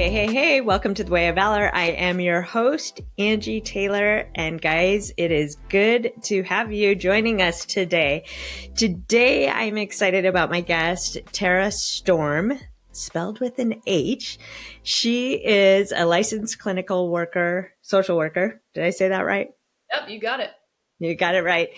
Hey, welcome to The Way of Valor. I am your host, Angie Taylor. And guys, it is good to have you joining us today. Today, I'm excited about my guest, Thera Storm, spelled with an H. She is a licensed clinical worker, social worker. Did I say that right? Yep, you got it. You got it right.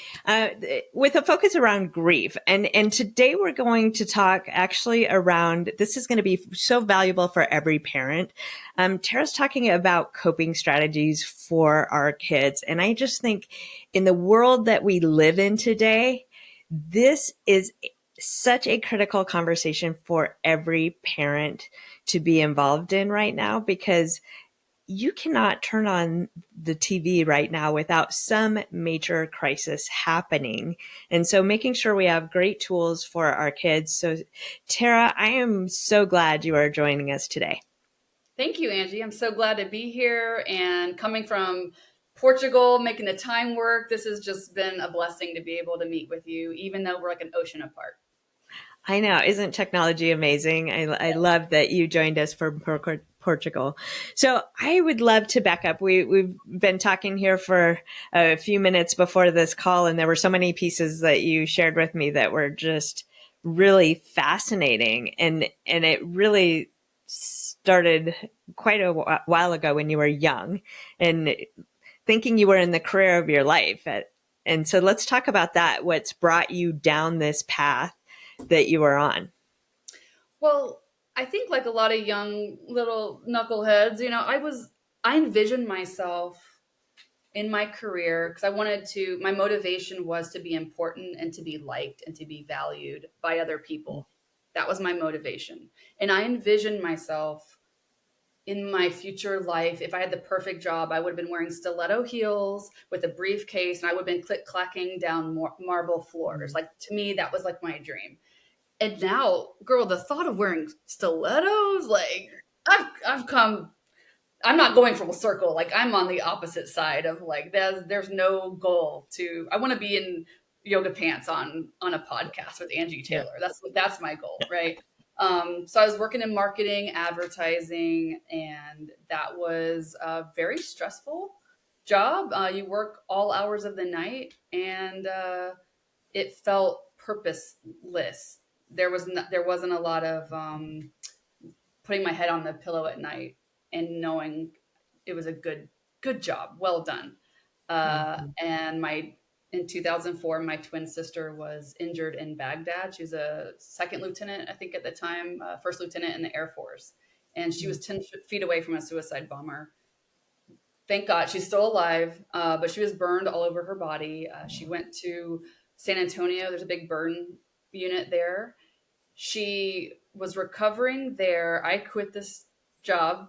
With a focus around grief. And today we're going to talk actually around, this is going to be so valuable for every parent. Tara's talking about coping strategies for our kids. And I just think in the world that we live in today, this is such a critical conversation for every parent to be involved in right now, because you cannot turn on the TV right now without some major crisis happening. And so making sure we have great tools for our kids. So Thera, I am so glad you are joining us today. Thank you, Angie. I'm so glad to be here, and coming from Portugal, making the time work. This has just been a blessing to be able to meet with you, even though we're like an ocean apart. I know. Isn't technology amazing? I love that you joined us from Portugal. So I would love to back up. We've been talking here for a few minutes before this call, and there were so many pieces that you shared with me that were just really fascinating. And it really started quite a while ago when you were young and thinking you were in the career of your life. And so let's talk about that. What's brought you down this path that you were on? Well, I think like a lot of young little knuckleheads, I envisioned myself in my career because my motivation was to be important and to be liked and to be valued by other people. That was my motivation. And I envisioned myself in my future life, if I had the perfect job, I would have been wearing stiletto heels with a briefcase, and I would have been click clacking down marble floors. Like, to me, that was like my dream. And now, girl, the thought of wearing stilettos, like I've come, I'm not going full circle. Like, I'm on the opposite side of like, there's no goal to, I want to be in yoga pants on a podcast with Angie Taylor. Yeah. That's my goal. Right. So I was working in marketing, advertising, and that was a very stressful job. You work all hours of the night, and it felt purposeless. There wasn't a lot of putting my head on the pillow at night and knowing it was a good job, well done. And in 2004, my twin sister was injured in Baghdad. She was a second lieutenant, I think at the time, first lieutenant in the Air Force. And she was 10 feet away from a suicide bomber. Thank God she's still alive, but she was burned all over her body. She went to San Antonio. There's a big burn unit there. She was recovering there. I quit this job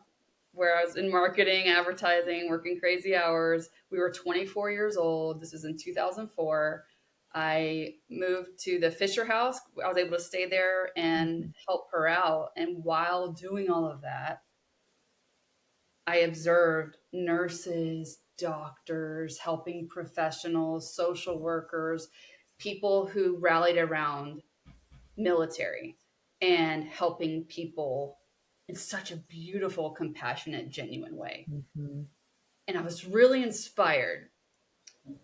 where I was in marketing, advertising, working crazy hours. We were 24 years old. This is in 2004. I moved to the Fisher House. I was able to stay there and help her out. And while doing all of that, I observed nurses, doctors, helping professionals, social workers, people who rallied around military and helping people in such a beautiful, compassionate, genuine way. Mm-hmm. And I was really inspired.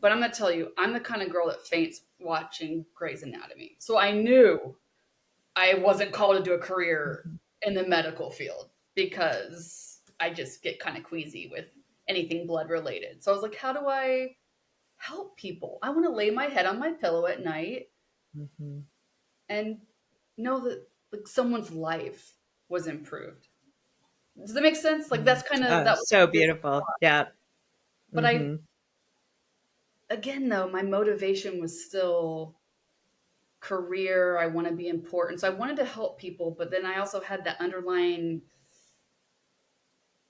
But I'm going to tell you, I'm the kind of girl that faints watching Grey's Anatomy. So I knew I wasn't called to do a career in the medical field because I just get kind of queasy with anything blood related. So I was like, how do I help people? I want to lay my head on my pillow at night and know that like someone's life was improved. Does that make sense? Like, that's kind of, that was So beautiful. Yeah. But again, though, my motivation was still career. I want to be important. So I wanted to help people, but then I also had that underlying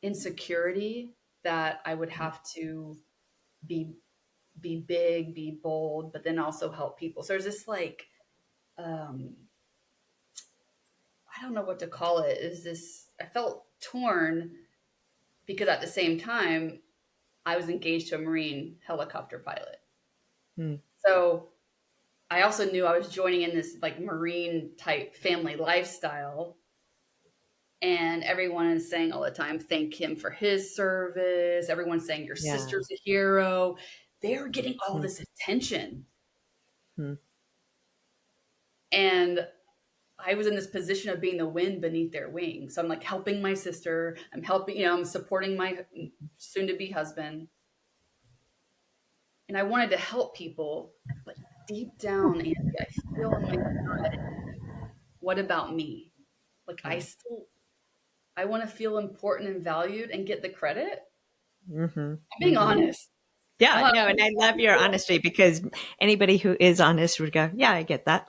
insecurity that I would have to be big, be bold, but then also help people. So there's this like, I don't know what to call it. I felt torn because at the same time, I was engaged to a Marine helicopter pilot. So I also knew I was joining in this like Marine type family lifestyle. And everyone is saying all the time, thank him for his service. Everyone's saying your Yeah. sister's a hero. They're getting all Mm-hmm. this attention. And I was in this position of being the wind beneath their wings. So I'm like helping my sister. I'm helping, I'm supporting my soon to be husband. And I wanted to help people. But deep down, Andy, I feel in my gut, what about me? Like Yeah. I want to feel important and valued and get the credit. Mm-hmm. I'm being Mm-hmm. honest. Yeah, no, and I love your honesty, because anybody who is honest would go, yeah, I get that.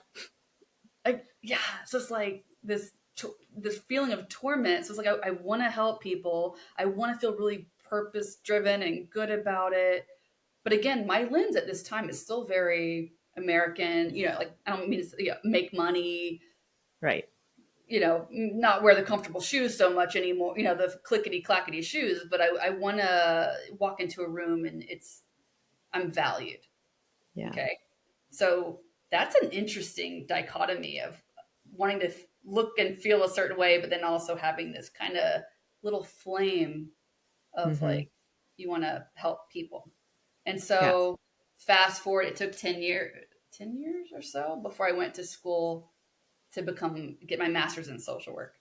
Yeah, so it's like this feeling of torment. So it's like I want to help people. I want to feel really purpose driven and good about it. But again, my lens at this time is still very American. Like I don't mean to make money. Right. Not wear the comfortable shoes so much anymore. The clickety clackety shoes. But I want to walk into a room and I'm valued. Yeah. Okay. So that's an interesting dichotomy of wanting to look and feel a certain way, but then also having this kind of little flame of like, you want to help people. And Yeah. so fast forward, it took 10 years or so before I went to school to get my master's in social work.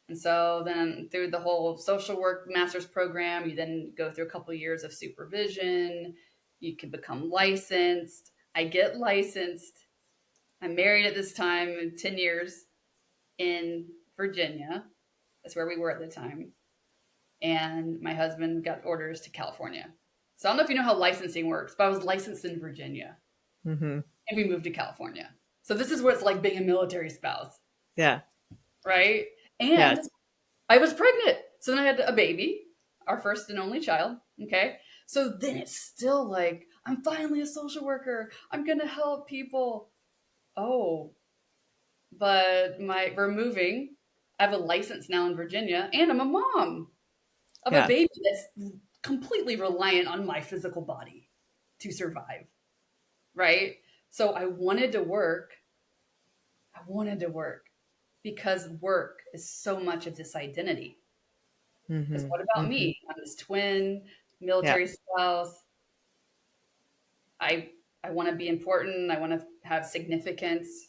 And so then through the whole social work master's program, you then go through a couple of years of supervision. You can become licensed. I get licensed. I'm married at this time, 10 years in Virginia. That's where we were at the time. And my husband got orders to California. So I don't know if you know how licensing works, but I was licensed in Virginia. Mm-hmm. And we moved to California. So this is what it's like being a military spouse. Yeah. Right? And I was pregnant. So then I had a baby, our first and only child. Okay. So then it's still like, I'm finally a social worker. I'm going to help people. Oh, but we're moving. I have a license now in Virginia, and I'm a mom of a baby that's completely reliant on my physical body to survive. Right. So I wanted to work. Because work is so much of this identity. Because what about me? I'm this twin, military spouse. I want to be important. I want to have significance.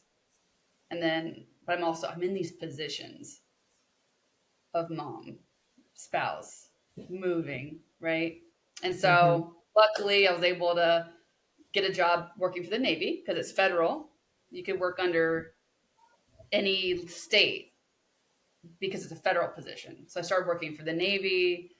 But I'm in these positions of mom, spouse, moving, right? And so luckily I was able to get a job working for the Navy because it's federal. You could work under any state because it's a federal position. So I started working for the Navy,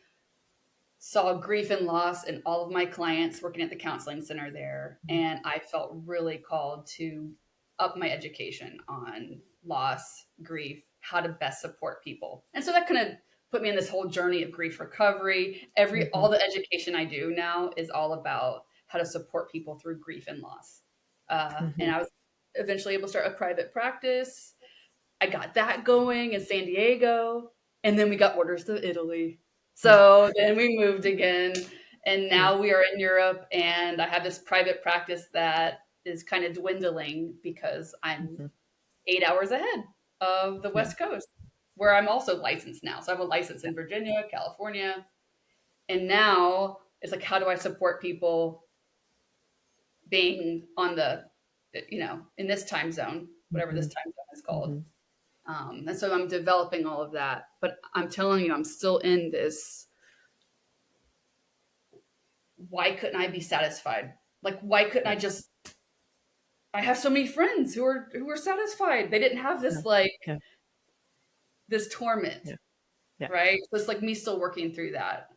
saw grief and loss in all of my clients working at the counseling center there. And I felt really called to up my education on loss, grief, how to best support people. And so that kind of put me in this whole journey of grief recovery. All the education I do now is all about how to support people through grief and loss. And I was eventually able to start a private practice. I got that going in San Diego, and then we got orders to Italy. So then we moved again, and now we are in Europe, and I have this private practice that is kind of dwindling because I'm 8 hours ahead of the West Coast, where I'm also licensed now. So I have a license in Virginia, California, and now it's like, how do I support people being on in this time zone, whatever this time zone is called. And so I'm developing all of that, but I'm telling you, I'm still in this. Why couldn't I be satisfied? Like, why couldn't I have so many friends who are satisfied. They didn't have this this torment, right? So it's like me still working through that.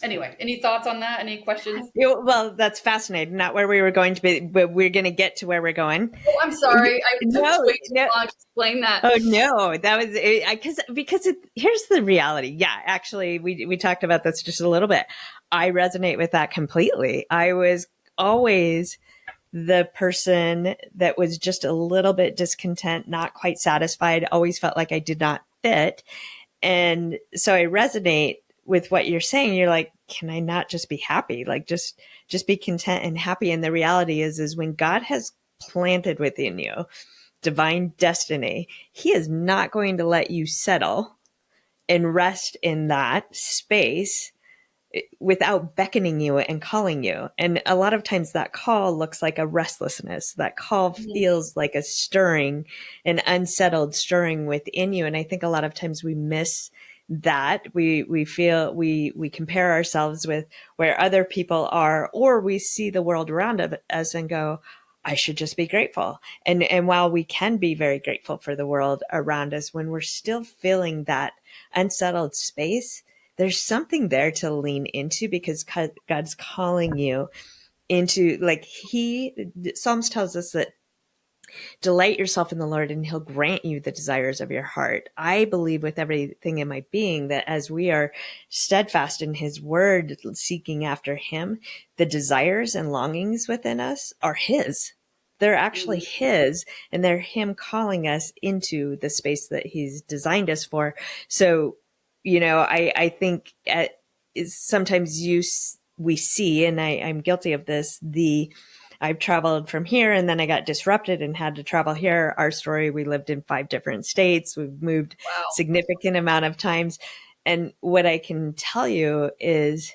Anyway, any thoughts on that? Any questions? Well, that's fascinating. Not where we were going to be, but we're going to get to where we're going. Oh, I'm sorry. I took way too long to explain that. Oh no, that was because here's the reality. Yeah, actually, we talked about this just a little bit. I resonate with that completely. I was always the person that was just a little bit discontent, not quite satisfied, always felt like I did not fit. And so I resonate with what you're saying. You're like, can I not just be happy? Like just be content and happy. And the reality is when God has planted within you divine destiny, he is not going to let you settle and rest in that space without beckoning you and calling you. And a lot of times that call looks like a restlessness. That call feels like a stirring, an unsettled stirring within you. And I think a lot of times we miss that. We feel we compare ourselves with where other people are, or we see the world around us and go, I should just be grateful. And while we can be very grateful for the world around us, when we're still feeling that unsettled space, there's something there to lean into, because God's calling you into, like, Psalms tells us that delight yourself in the Lord and he'll grant you the desires of your heart. I believe with everything in my being that as we are steadfast in his word, seeking after him, the desires and longings within us are his. They're actually his, and they're him calling us into the space that he's designed us for. So, I think sometimes we see, and I'm guilty of this, I've traveled from here and then I got disrupted and had to travel here. Our story, we lived in 5 different states. We've moved significant amount of times. And what I can tell you is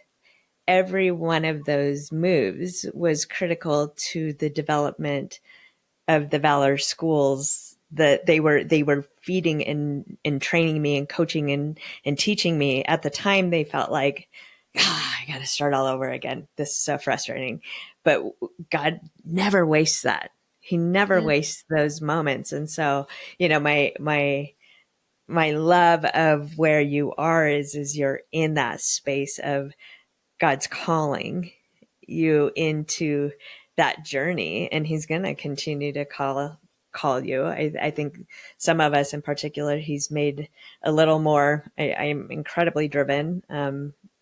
every one of those moves was critical to the development of the Valor schools that they were feeding and training me and coaching and teaching me. At the time, they felt like, I got to start all over again. This is so frustrating. But God never wastes that. He never wastes those moments. And so, my love of where you are is you're in that space of God's calling you into that journey, and he's going to continue to call you. I think some of us in particular, he's made a little more. I'm incredibly driven.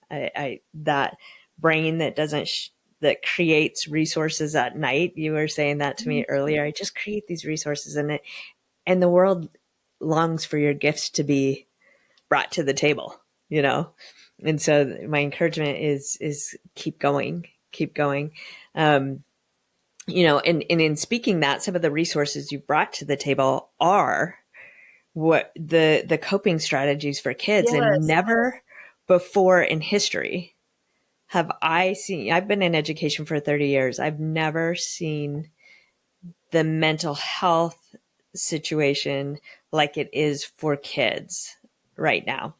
That brain that doesn't that creates resources at night. You were saying that to me earlier. I just create these resources, and the world longs for your gifts to be brought to the table, And so my encouragement is keep going. And in speaking that, some of the resources you brought to the table are what the coping strategies for kids. And never before in history have I seen, I've been in education for 30 years. I've never seen the mental health situation like it is for kids right now.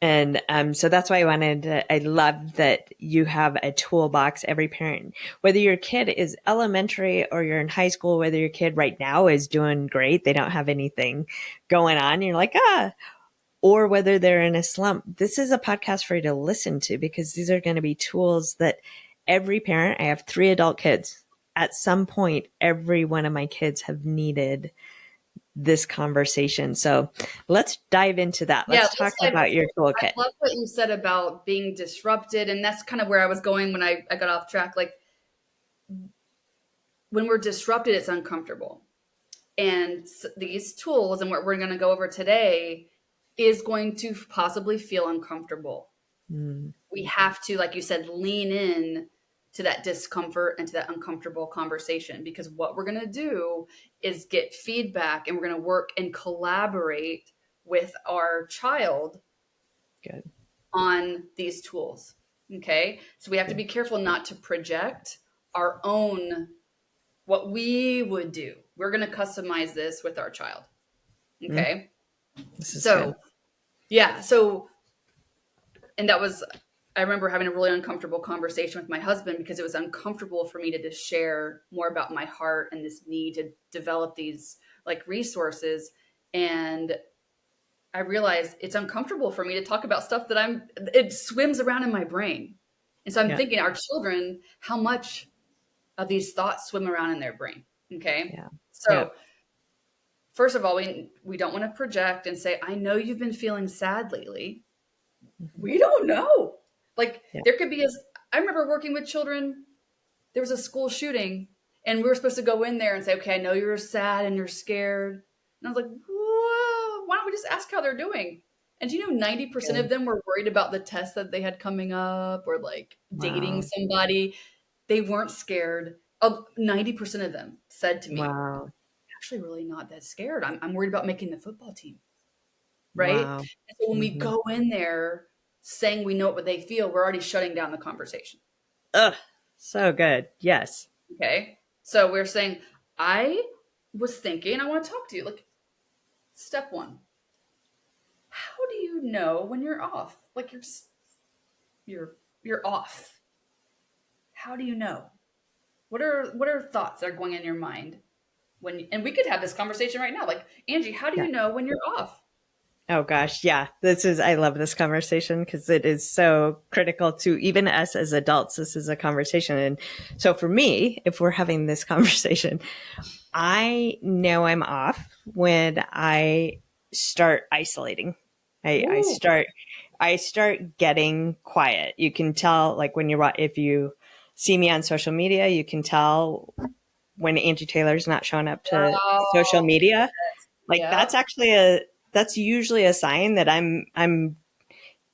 And so that's why I love that you have a toolbox. Every parent, whether your kid is elementary or you're in high school, whether your kid right now is doing great, they don't have anything going on, you're like, or whether they're in a slump, this is a podcast for you to listen to, because these are going to be tools that every parent, I have 3 adult kids. At some point, every one of my kids have needed this conversation. So let's dive into that. Let's talk about your toolkit. I love what you said about being disrupted. And that's kind of where I was going when I got off track. Like, when we're disrupted, it's uncomfortable. And these tools and what we're going to go over today is going to possibly feel uncomfortable. We have to, like you said, lean in to that discomfort and to that uncomfortable conversation, because what we're going to do is get feedback, and we're going to work and collaborate with our child on these tools. Okay. So we have to be careful not to project our own, what we would do. We're going to customize this with our child. Okay. So, yeah. So, and that was, I remember having a really uncomfortable conversation with my husband, because it was uncomfortable for me to just share more about my heart and this need to develop these like resources. And I realized it's uncomfortable for me to talk about stuff that it swims around in my brain. And so I'm thinking, our children, how much of these thoughts swim around in their brain? Okay. Yeah. So first of all, we don't want to project and say, I know you've been feeling sad lately. We don't know. Like there could be I remember working with children. There was a school shooting, and we were supposed to go in there and say, okay, I know you're sad and you're scared. And I was like, whoa, why don't we just ask how they're doing? And do you know, 90% of them were worried about the test that they had coming up, or like dating somebody. They weren't scared. 90% of them said to me, actually really not that scared. I'm worried about making the football team, right? Wow. And so when we Hmm. go in there saying we know what they feel, we're already shutting down the conversation. Ugh. So good. Yes. Okay. So we're saying, I was thinking, I want to talk to you. Like, step one, how do you know when you're off? Like you're just, you're off. How do you know? What are thoughts that are going in your mind and we could have this conversation right now. Like, Angie, how do Yeah. you know when you're off? Oh gosh, yeah. I love this conversation because it is so critical to even us as adults. This is a conversation. And so for me, if we're having this conversation, I know I'm off when I start isolating. Ooh, I start getting quiet. You can tell, like if you see me on social media, you can tell when Angie Taylor's not showing up to social wow. media. Like Yep. that's usually a sign that I'm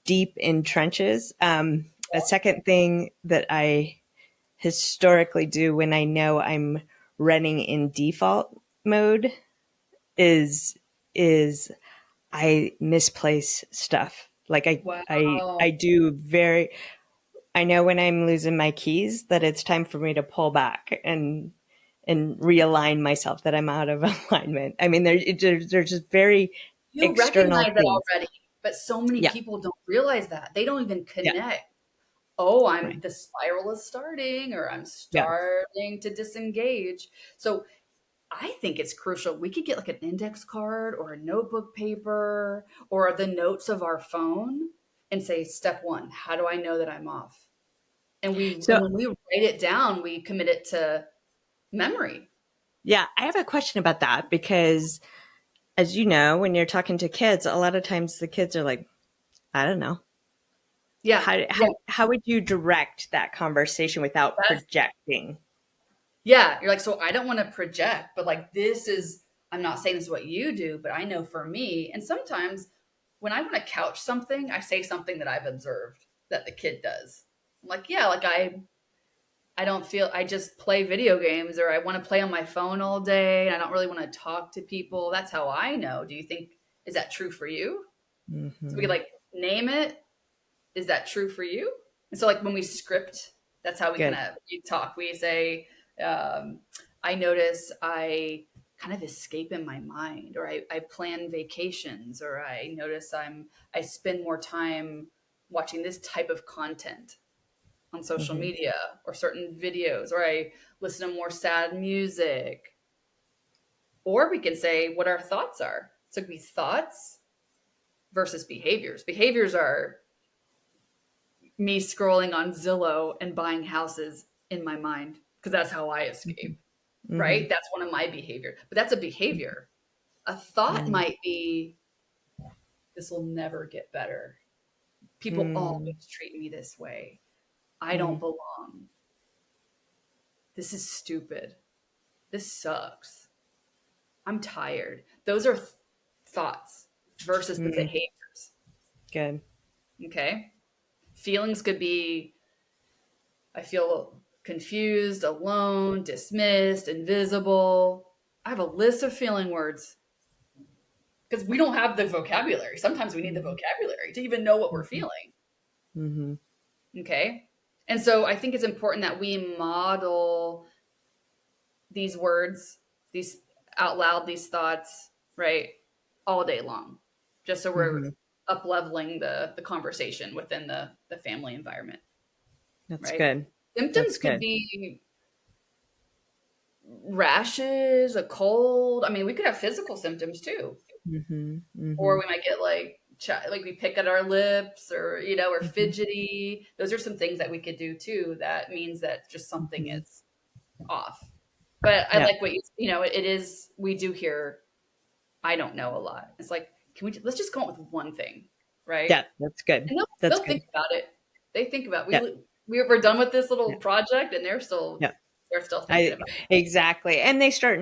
deep in trenches. A second thing that I historically do when I know I'm running in default mode is is I misplace stuff. Like Wow. I do very I know when I'm losing my keys that it's time for me to pull back and realign myself that I'm out of alignment. I mean, there's just very You external recognize it things. already, but so many Yeah, people don't realize that. They don't even yeah, connect. Oh, right. the spiral is starting, or I'm Yeah. starting to disengage. So I think it's crucial. We could get like an index card or a notebook paper or the notes of our phone and say, step one, how do I know that I'm off? And So when we write it down, we commit it to memory. yeah, I have a question about that because, as you know, when you're talking to kids, a lot of times the kids are like, I don't know. Yeah. Yeah. How would you direct that conversation without That's projecting? Yeah, you're like, so I don't want to project, but like I'm not saying this is what you do, but I know for me, and sometimes when I want to couch something, I say something that I've observed that the kid does. I'm like, yeah, like I don't feel I just play video games or I want to play on my phone all day and I don't really want to talk to people. That's how I know. Do you think is that true for you? So we could Hmm. like name it. Is that true for you? And so like when we script, that's how we kind Good. of talk. We say, um, I notice I kind of escape in my mind, or I plan vacations, or I notice I spend more time watching this type of content on social Hmm. media or certain videos, or I listen to more sad music. Or we can say what our thoughts are. So it could be thoughts versus behaviors. Behaviors are me scrolling on Zillow and buying houses in my mind because that's how I escape, Hmm. right? That's one of my behavior. But that's a behavior. A thought Hmm. might be this will never get better. People Hmm. always treat me this way. I don't Hmm. belong. This is stupid. This sucks. I'm tired. Those are thoughts versus the Hmm. behaviors. Good. Okay. Feelings could be I feel confused, alone, dismissed, invisible. I have a list of feeling words because we don't have the vocabulary. Sometimes we need the Hmm. vocabulary to even know what we're Hmm. feeling. Hmm. Okay. And so I think it's important that we model these words, these out loud, these thoughts, right, all day long, just so we're Hmm. up leveling the conversation within the family environment, That's right? good. Symptoms That's could good. be rashes, a cold. I mean, we could have physical symptoms too, Hmm. or Hmm. we might get like we pick at our lips, or we're Hmm. fidgety. Those are some things that we could do too. That means that just something Hmm. is off. But I Yeah. like what it is. We do hear. I don't know a lot. It's like, can we? Let's just come up with one thing, right? Yeah. That's good. And they'll That's they'll good. think about it. They think about Yeah. we're done with this Yeah. little project, and Yeah. they're still thinking I about exactly, and they start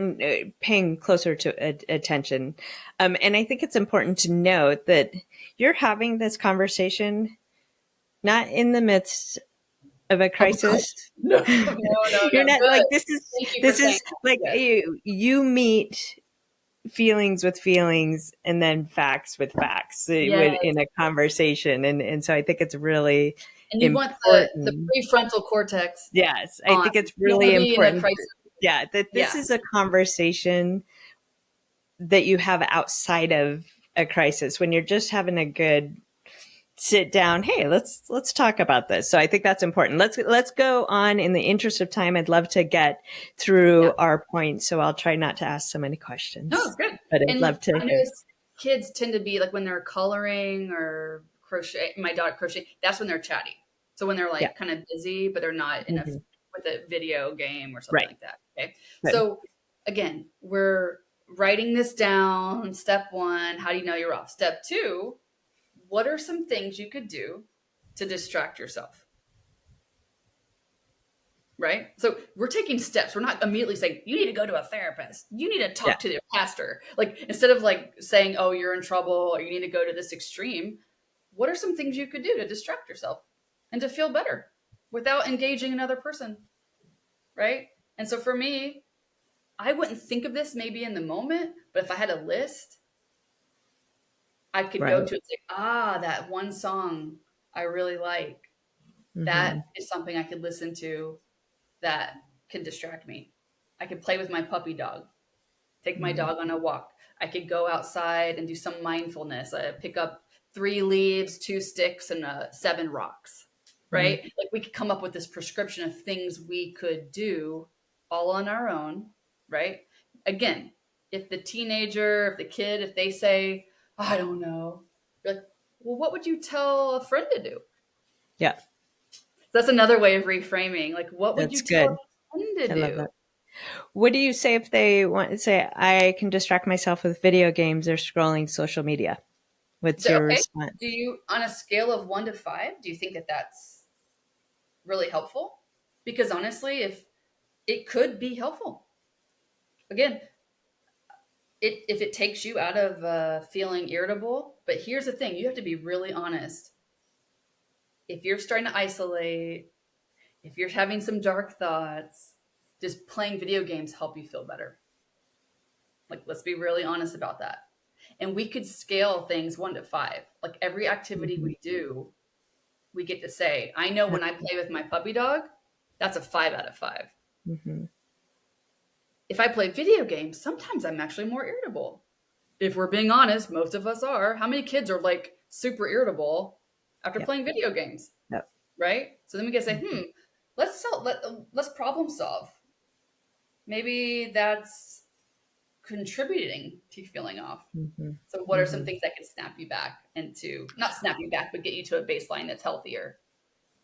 paying closer to attention, and I think it's important to note that you're having this conversation not in the midst of a it. Oh, good. crisis. No, no, no, You're no. not Good. like Thank you for this saying is that. like Yes. you meet. feelings with feelings and then facts with facts Yes. in a conversation. And so I think it's really And you want the important. prefrontal cortex Yes, I on. think it's You don't want really to be in a important. crisis. Yeah, that this Yeah. is a conversation that you have outside of a crisis when you're just having a good sit down. Hey, let's talk about this. So I think that's important. Let's go on. In the interest of time, I'd love to get through Yeah. our points, so I'll try not to ask so many No, questions, it's good. but I'd And love to I hear. notice kids tend to be like when they're coloring or crochet, my daughter crochet, that's when they're chatty. So when they're Yeah. like kind of busy, but they're not in a Hmm. with a video game or something Right. like that. Okay. Good. So again, we're writing this down. Step 1, how do you know you're off? Step 2, what are some things you could do to distract yourself? Right? So we're taking steps. We're not immediately saying, you need to go to a therapist. You need to Yeah. talk to your pastor. Like instead of like saying, oh, you're in trouble or you need to go to this extreme, what are some things you could do to distract yourself and to feel better without engaging another person? Right? And so for me, I wouldn't think of this maybe in the moment, but if I had a list, I could go Right. to it and say, that one song I really like. That Hmm. is something I could listen to that can distract me. I could play with my puppy dog, take my Hmm. dog on a walk. I could go outside and do some mindfulness. I pick up 3 leaves, 2 sticks, and 7 rocks, Hmm. right? Like we could come up with this prescription of things we could do all on our own, right? Again, if the teenager, if the kid, if they say, I don't know, you're like, well, what would you tell a friend to do? Yeah, That's another way of reframing. Like, what would that's you tell good. a friend to I love do? that. What do you say if they want to say, I can distract myself with video games or scrolling social media? What's So, your okay. response? Do you, on a scale of 1 to 5, do you think that that's really helpful? Because honestly, if it could be helpful, again, if it takes you out of feeling irritable, but here's the thing, you have to be really honest. If you're starting to isolate, if you're having some dark thoughts, just playing video games help you feel better. Like, let's be really honest about that. And we could scale things 1 to 5. Like every activity Hmm. we do, we get to say, I know when I play with my puppy dog, that's a 5 out of 5. Hmm. If I play video games, sometimes I'm actually more irritable. If we're being honest, most of us are. How many kids are like super irritable after Yep. playing video games, Yep. right? So then we can say, Hmm. let's problem solve. Maybe that's contributing to feeling off. Hmm. So what are some Hmm. things that can snap you back into, not snap you back, but get you to a baseline that's healthier?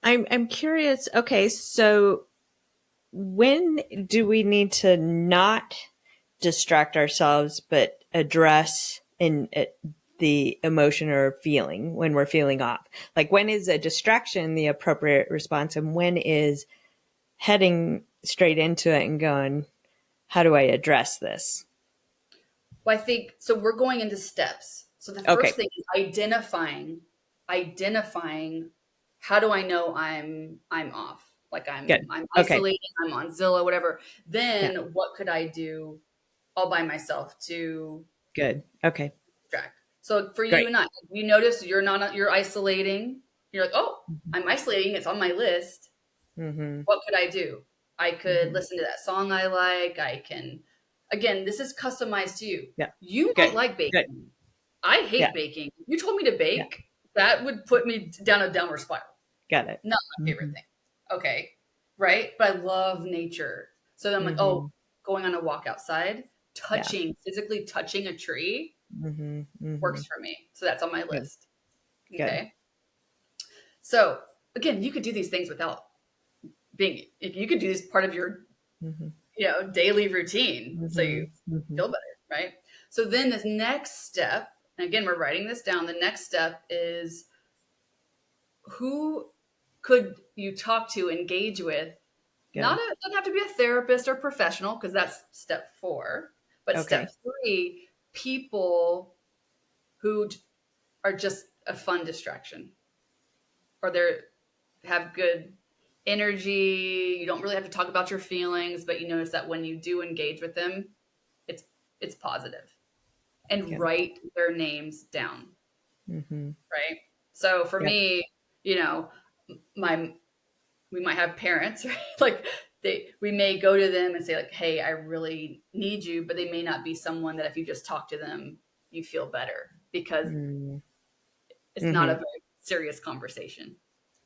I'm curious. Okay, so when do we need to not distract ourselves, but address in the emotion or feeling when we're feeling off? Like when is a distraction the appropriate response, and when is heading straight into it and going, how do I address this? Well, I think so. We're going into steps. So the Okay, first thing is identifying how do I know I'm off? Like good. I'm Okay, isolating, I'm on Zillow, whatever. yeah, Then what could I do all by myself to good. Okay, distract? So for you great. and I, you notice you're isolating. You're like, oh, Mm-hmm. I'm isolating. It's on my list. Mm-hmm. What could I do? I could Mm-hmm. listen to that song I like. I can, again, this is customized to you. Yeah, You might good, like good. baking. I Yeah, hate baking. If you told me to yeah, bake, that would put me down a downward spiral. got it. Not my favorite Mm-hmm. thing. Okay. Right. But I love nature. So then I'm like, oh, Mm-hmm. going on a walk outside, Yeah. physically touching a tree Mm-hmm. Mm-hmm. works for me. So that's on my Good, list. good. Okay. So again, you could do these things without you could do this part of your Mm-hmm. daily routine so Mm-hmm. you Mm-hmm. feel better, right? So then the next step, and again, we're writing this down. The next step is who could you talk to, engage with? Good. Doesn't have to be a therapist or professional because that's step 4. But Okay. step 3, people who are just a fun distraction, or they have good energy. You don't really have to talk about your feelings, but you notice that when you do engage with them, it's it's positive. and Good. write their names down, Mm-hmm. right? So for Yep. me, you know, my we might have parents, right? Like we may go to them and say like, "Hey, I really need you," but they may not be someone that if you just talk to them, you feel better because Mm-hmm. it's not a Mm-hmm. very serious conversation.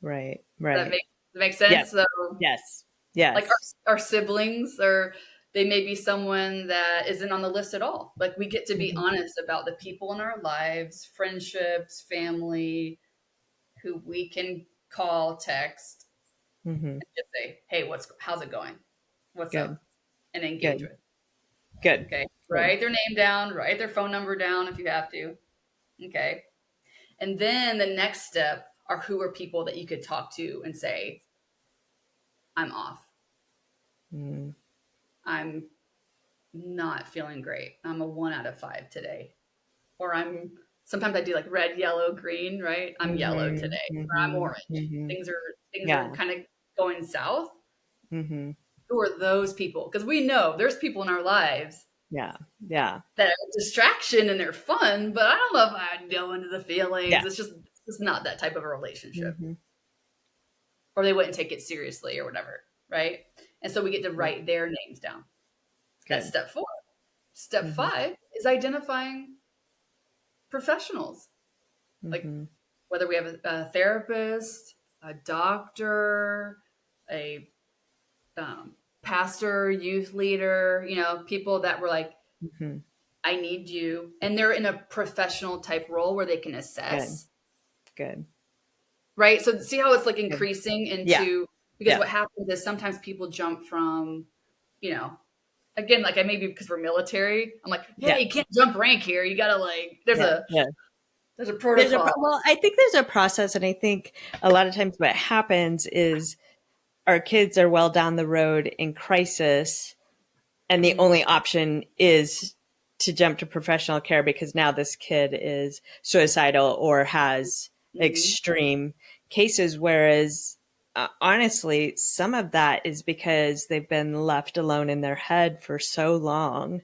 Right. Does Right. that make Yes. sense? So Yes. like Yes. our siblings, or they may be someone that isn't on the list at all. Like we get to be Mm-hmm. honest about the people in our lives, friendships, family, who we can call, text, Mm-hmm. and just say, "Hey, how's it going? What's Good. up?" And engage Good. with. Good. Okay, Good. write their name down, write their phone number down if you have to. Okay, and then the next step are who are people that you could talk to and say, "I'm off. Mm. I'm not feeling great. I'm a 1 out of 5 today." Or sometimes I do like red, yellow, green, right? I'm yellow Mm-hmm. today, or I'm Mm-hmm. orange. Mm-hmm. Things are Yeah. kind of going south. Mm-hmm. Who are those people? Because we know there's people in our lives Yeah. Yeah. that are a distraction and they're fun, but I don't know if I'd go into the feelings. Yeah. It's just not that type of a relationship. Mm-hmm. Or they wouldn't take it seriously or whatever, right? And so we get to Yep. write their names down. That's Good. step 4. Step Mm-hmm. 5 is identifying professionals. Like Mm-hmm. whether we have a therapist, a doctor, a pastor, youth leader, people that were like, Mm-hmm. "I need you." And they're in a professional type role where they can Good. assess, Good. right? So see how it's like Good. increasing Yeah. into, because Yeah. what happens is sometimes people jump from, you know, again, like I maybe because we're military, I'm like, Yeah. "Hey, you can't jump rank here. You gotta like, Yeah. Yeah. there's a protocol." Well, I think there's a process, and I think a lot of times what happens is our kids are well down the road in crisis, and the Mhm. only option is to jump to professional care because now this kid is suicidal or has Mhm. extreme cases. Whereas, honestly, some of that is because they've been left alone in their head for so long,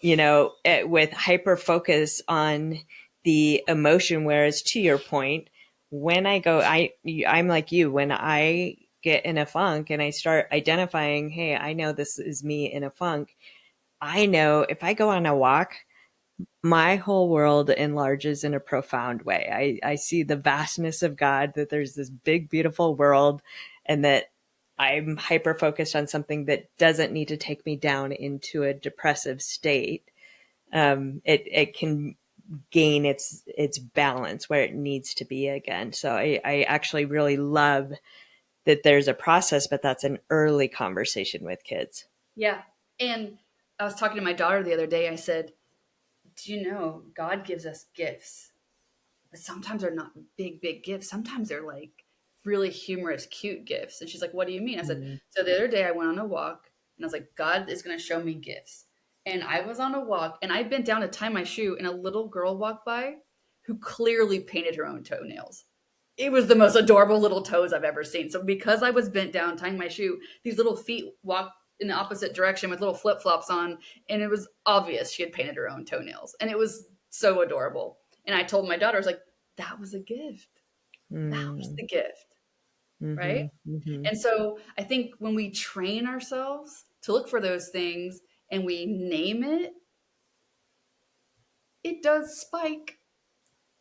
with hyper focus on the emotion. Whereas, to your point, when I'm like you, when I get in a funk and I start identifying, hey, I know this is me in a funk. I know if I go on a walk, my whole world enlarges in a profound way. I see the vastness of God, that there's this big, beautiful world, and that I'm hyper focused on something that doesn't need to take me down into a depressive state. It can gain its balance where it needs to be again. So I actually really love that there's a process, but that's an early conversation with kids. Yeah. And I was talking to my daughter the other day. I said, "Do you know God gives us gifts, but sometimes they're not big, big gifts. Sometimes they're like really humorous, cute gifts." And she's like, "What do you mean?" I said, Mm. "So the other day I went on a walk and I was like, God is going to show me gifts." And I was on a walk and I bent down to tie my shoe and a little girl walked by who clearly painted her own toenails. It was the most adorable little toes I've ever seen. So because I was bent down tying my shoe, these little feet walked in the opposite direction with little flip flops on, and it was obvious she had painted her own toenails, and it was so adorable. And I told my daughter, I was like, "That was a gift. That was Mm. the gift, right?" Mm-hmm. Mm-hmm. And so I think when we train ourselves to look for those things and we name it, it does spike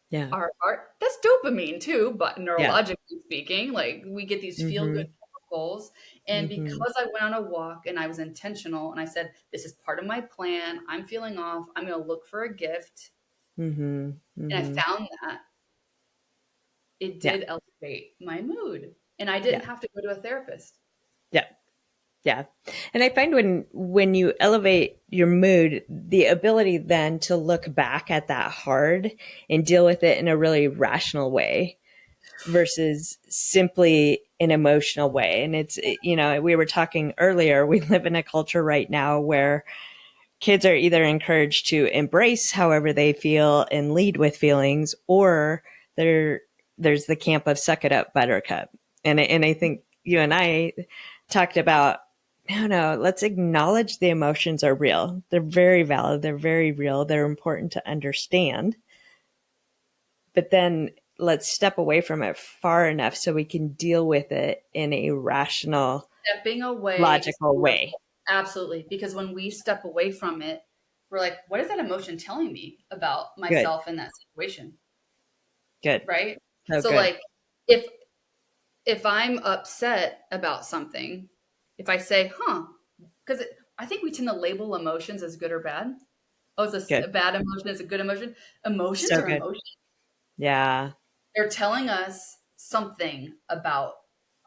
Yeah. our art. That's dopamine too, but Yeah. neurologically speaking, like we get these feel Mm-hmm. good chemicals. And Mm-hmm. because I went on a walk and I was intentional and I said, "This is part of my plan. I'm feeling off. I'm going to look for a gift." Mm-hmm. And I Mm-hmm. found that it Yeah. did elevate my mood. And I Yeah. didn't have to go to a therapist. Yeah. Yeah. And I find when you elevate your mood, the ability then to look back at that hard and deal with it in a really rational way versus simply an emotional way. And we were talking earlier, we live in a culture right now where kids are either encouraged to embrace however they feel and lead with feelings, or there's the camp of suck it up, buttercup. And I think you and I talked about no, let's acknowledge the emotions are real. They're very valid. They're very real. They're important to understand. But then let's step away from it far enough so we can deal with it in a rational, Stepping away is logical way. beautiful. Absolutely. Because when we step away from it, we're like, what is that emotion telling me about Good, myself in that situation? good, Right? so So good. like if if I'm upset about something, if I say, huh, because I think we tend to label emotions as good or bad. Oh, it's a Good. bad emotion, it's a good emotion. Emotions So are good. emotions. Yeah. They're telling us something about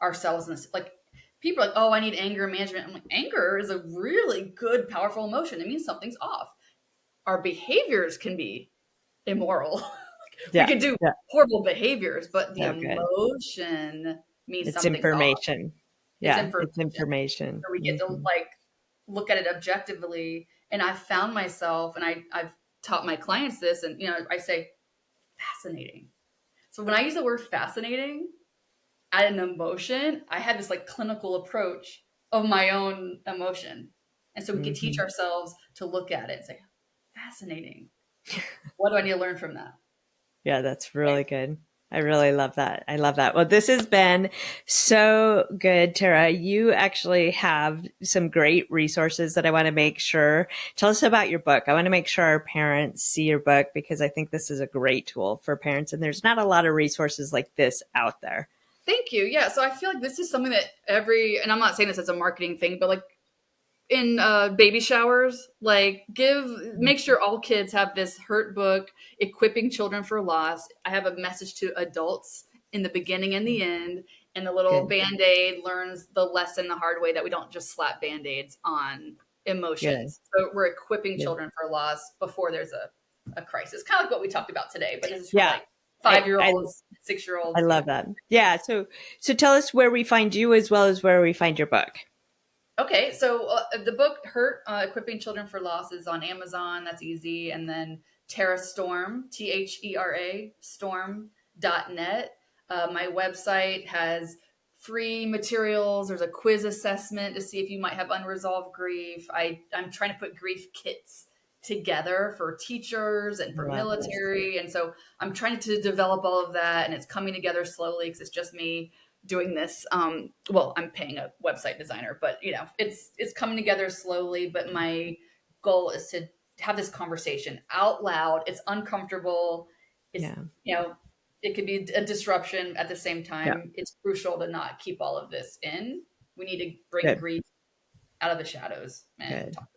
ourselves. And like people are like, oh, I need anger management. I'm like, anger is a really good, powerful emotion. It means something's off. Our behaviors can be immoral. We Yeah. could do Yeah. horrible behaviors, but the So good. emotion means It's something's off. information. It's Yeah. It's information. information. So we get to Hmm. like look at it objectively. And I found myself, and I've taught my clients this, and I say fascinating. So when I use the word fascinating at an emotion, I had this like clinical approach of my own emotion. And so we could teach Hmm. ourselves to look at it and say, fascinating. What do I need to learn from that? Yeah, that's Right? really good. I really love that. I love that. Well, this has been so good, Tara. You actually have some great resources that I want to make sure. Tell us about your book. I want to make sure our parents see your book because I think this is a great tool for parents, and there's not a lot of resources like this out there. Thank you. Yeah. So I feel like this is something that and I'm not saying this as a marketing thing, but like in baby showers, like make sure all kids have this hurt book, equipping children for loss. I have a message to adults in the beginning and the end, and the little Good, band-aid learns the lesson the hard way that we don't just slap band-aids on good, emotions. So we're equipping good. children for loss before there's a crisis, kind of like what we talked about today, but this is for Yeah, like I, I, 5-year-olds, I 6-year-olds. love that. Yeah. So tell us where we find you as well as where we find your book. Okay, so the book "Hurt: Equipping Children for Loss" is on Amazon. That's easy. And then Terra Storm, Thera Storm.net. My website has free materials. There's a quiz assessment to see if you might have unresolved grief. I'm trying to put grief kits together for teachers and for Love this. military, and so I'm trying to develop all of that, and it's coming together slowly because it's just me doing this. Well, I'm paying a website designer, but it's coming together slowly. But my goal is to have this conversation out loud. It's uncomfortable. It's Yeah. you know it could be a disruption. At the same Yeah. time, it's crucial to not keep all of this in. We need to bring Good. grief out of the shadows and Good. talk.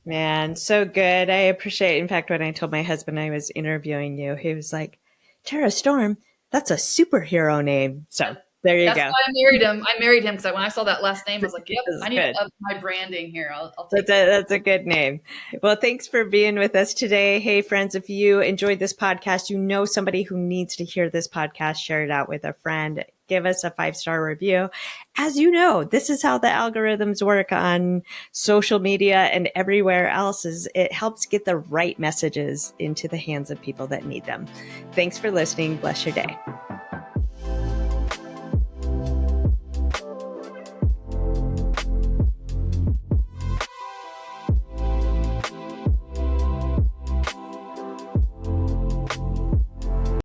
Man, so good. I appreciate, in fact, when I told my husband I was interviewing you, he was like, Tara Storm, that's a superhero name. So there you That's go. why I married him. I married him because when I saw that last name, I was like, "Yep, This I is need good. to up my branding here. I'll take That's it." that's a good name. Well, thanks for being with us today. Hey, friends, if you enjoyed this podcast, you know somebody who needs to hear this podcast, share it out with a friend. Give us a 5-star review. As you know, this is how the algorithms work on social media and everywhere else is it helps get the right messages into the hands of people that need them. Thanks for listening. Bless your day.